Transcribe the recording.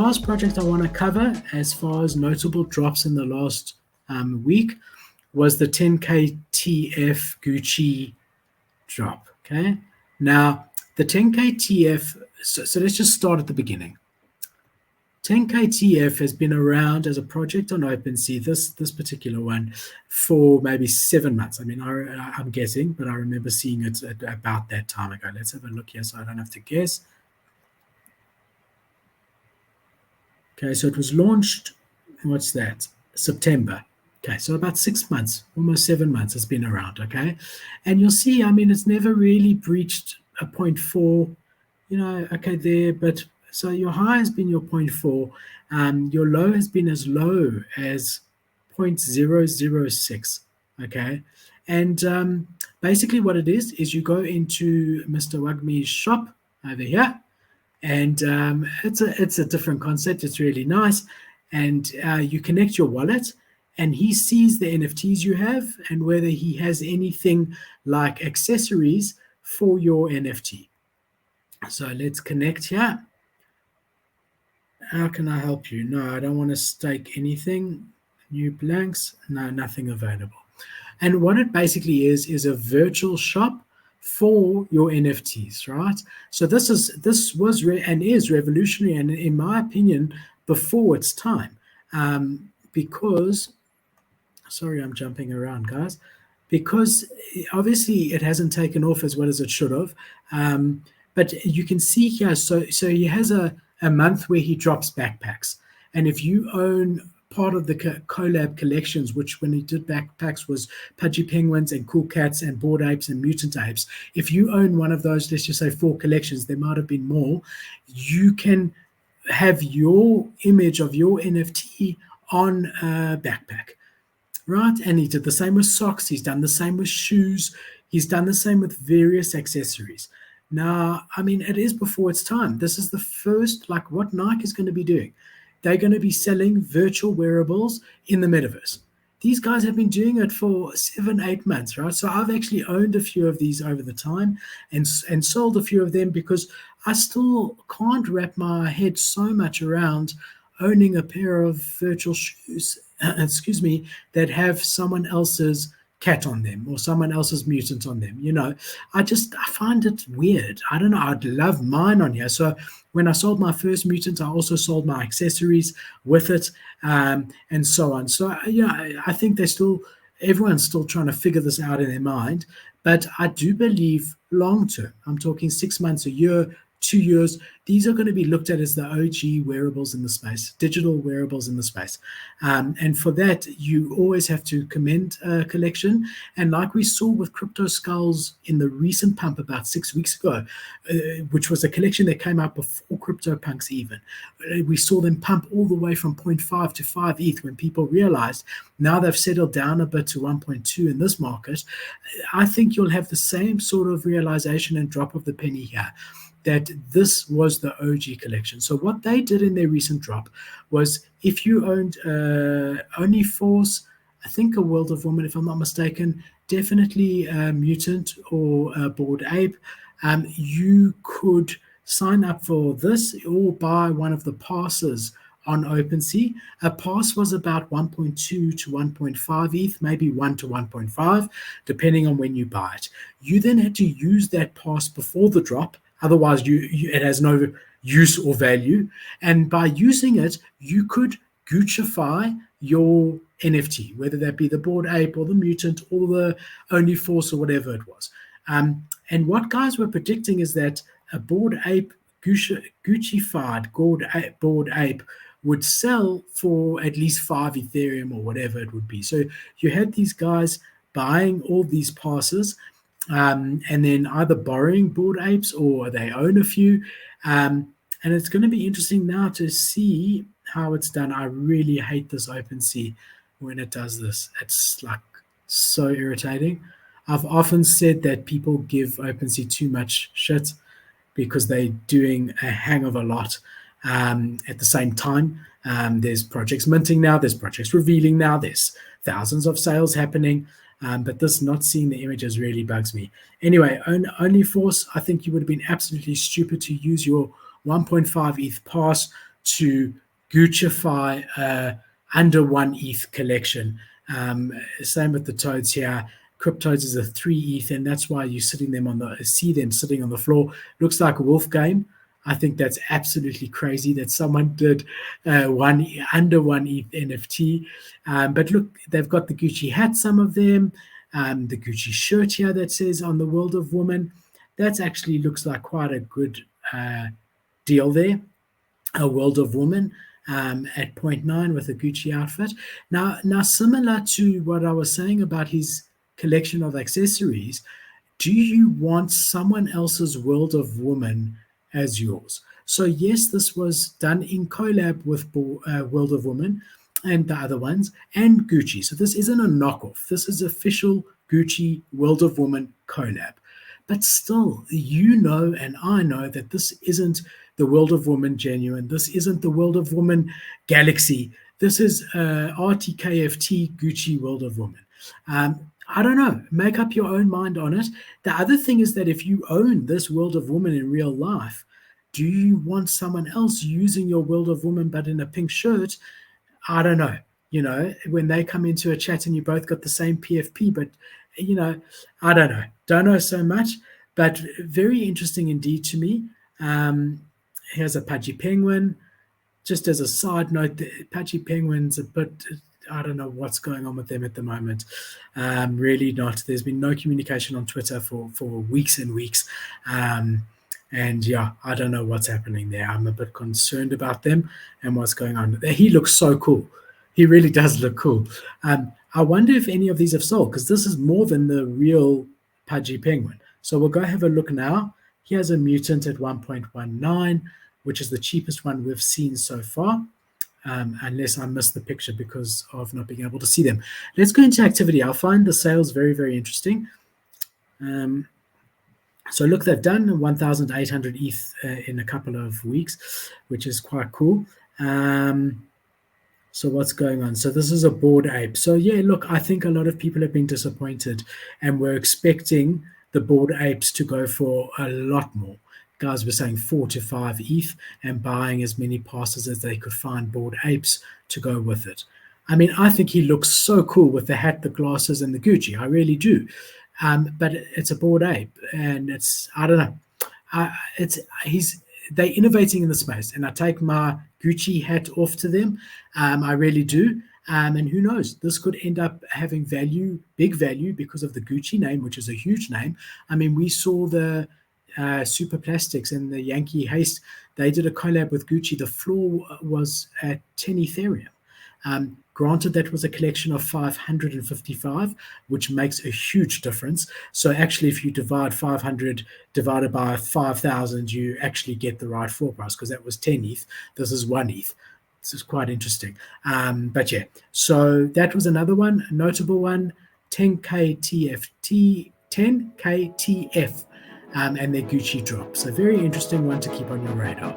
last project I want to cover, as far as notable drops in the last week, was the 10K TF Gucci drop. Okay, now the 10K TF. So let's just start at the beginning. 10K TF has been around as a project on OpenSea, this particular one, for maybe 7 months. I mean, I'm guessing, but I remember seeing it at about that time ago. Let's have a look here so I don't have to guess. Okay, so it was launched, what's that? September. Okay, so about 6 months, almost 7 months it's been around, okay? And you'll see, I mean, it's never really breached a 0.4, okay, there, but so your high has been your 0.4, your low has been as low as 0.006, okay? And basically what it is you go into Mr. Wagmi's shop over here, and it's a different concept. It's really nice, and you connect your wallet, and he sees the NFTs you have and whether he has anything like accessories for your NFT. So let's connect here. How can I help you? No, I don't want to stake anything. New blanks. No, nothing available. And what it basically is a virtual shop for your NFTs, right? So this was and is revolutionary, and in my opinion, before its time, because, sorry, I'm jumping around, guys, because obviously it hasn't taken off as well as it should have. But you can see here, so he has a month where he drops backpacks, and if you own part of the collab collections, which when he did backpacks was Pudgy Penguins and Cool Cats and Bored Apes and Mutant Apes. If you own one of those, let's just say 4 collections, there might have been more, you can have your image of your NFT on a backpack, right? And he did the same with socks. He's done the same with shoes. He's done the same with various accessories. Now, I mean, it is before its time. This is the first, like what Nike is going to be doing. They're going to be selling virtual wearables in the metaverse. These guys have been doing it for 7-8 months, right? So I've actually owned a few of these over the time and sold a few of them because I still can't wrap my head so much around owning a pair of virtual shoes, that have someone else's cat on them or someone else's mutant on them. I find it weird. I don't know. I'd love mine on here. So when I sold my first mutant, I also sold my accessories with it, and so on. So I think everyone's still trying to figure this out in their mind. But I do believe long term, I'm talking 6 months, a year, 2 years, these are going to be looked at as the OG wearables in the space, digital wearables in the space. And for that, you always have to commend a collection. And like we saw with Crypto Skulls in the recent pump about 6 weeks ago, which was a collection that came out before CryptoPunks even, we saw them pump all the way from 0.5 to 5 ETH when people realized now they've settled down a bit to 1.2 in this market. I think you'll have the same sort of realization and drop of the penny here, that this was the OG collection. So what they did in their recent drop was, if you owned only Force, I think a World of Woman, if I'm not mistaken, definitely a Mutant or a Bored Ape, you could sign up for this or buy one of the passes on OpenSea. A pass was about 1.2 to 1.5 ETH, maybe 1 to 1.5, depending on when you buy it. You then had to use that pass before the drop. Otherwise, it has no use or value. And by using it, you could Gucciify your NFT, whether that be the Bored Ape or the Mutant or the Only Force or whatever it was. And what guys were predicting is that a Bored Ape, Gucciified Bored Ape would sell for at least 5 Ethereum or whatever it would be. So you had these guys buying all these passes, and then either borrowing Bored Apes or they own a few. And it's going to be interesting now to see how it's done. I really hate this OpenSea when it does this. It's like so irritating. I've often said that people give OpenSea too much shit because they're doing a hang of a lot at the same time. There's projects minting now, there's projects revealing now, there's thousands of sales happening. But this not seeing the images really bugs me. Anyway, Only Force, I think you would have been absolutely stupid to use your 1.5 ETH pass to Gucciify under 1 ETH collection. Same with the toads here. Cryptodes is a 3 ETH, and that's why you see them sitting on the floor. Looks like a wolf game. I think that's absolutely crazy that someone did under 1 ETH NFT. But look, they've got the Gucci hat, some of them, the Gucci shirt here that says on the World of Woman. That actually looks like quite a good deal there. A World of Woman at 0.9 with a Gucci outfit. Now, similar to what I was saying about his collection of accessories, do you want someone else's World of Woman as yours? So yes, this was done in collab with World of Woman and the other ones and Gucci. So this isn't a knockoff. This is official Gucci World of Woman collab. But still, and I know that this isn't the World of Woman genuine. This isn't the World of Woman Galaxy. This is RTKFT Gucci World of Woman. I don't know. Make up your own mind on it. The other thing is that if you own this World of Woman in real life, do you want someone else using your World of Woman but in a pink shirt? I don't know. When they come into a chat and you both got the same PFP, but, I don't know. Don't know so much, but very interesting indeed to me. Here's a Pudgy Penguin. Just as a side note, the Pudgy Penguin's a bit, I don't know what's going on with them at the moment. Really not. There's been no communication on Twitter for weeks and weeks. And yeah, I don't know what's happening there. I'm a bit concerned about them and what's going on. He looks so cool. He really does look cool. I wonder if any of these have sold, because this is more than the real Pudgy Penguin. So we'll go have a look now. Here's a mutant at 1.19, which is the cheapest one we've seen so far, unless I missed the picture because of not being able to see them. Let's go into activity. I'll find the sales very, very interesting. So look, they've done 1,800 ETH in a couple of weeks, which is quite cool. So what's going on? So this is a Bored Ape. So yeah, look, I think a lot of people have been disappointed and were expecting the Bored Apes to go for a lot more. Guys were saying 4 to 5 ETH and buying as many passes as they could find Bored Apes to go with it. I mean, I think he looks so cool with the hat, the glasses, and the Gucci. I really do. But it's a Bored Ape, and I don't know. They're innovating in the space, and I take my Gucci hat off to them. I really do. And who knows, this could end up having value, big value, because of the Gucci name, which is a huge name. I mean, we saw the Super Plastics and the Yankee Haste. They did a collab with Gucci. The floor was at 10 Ethereum. Granted, that was a collection of 555, which makes a huge difference. So actually, if you divide 500 divided by 5,000, you actually get the right floor price, because that was 10 ETH. This is 1 ETH. This is quite interesting. But yeah, so that was another one, a notable one, 10K TF, and their Gucci drop. So very interesting one to keep on your radar.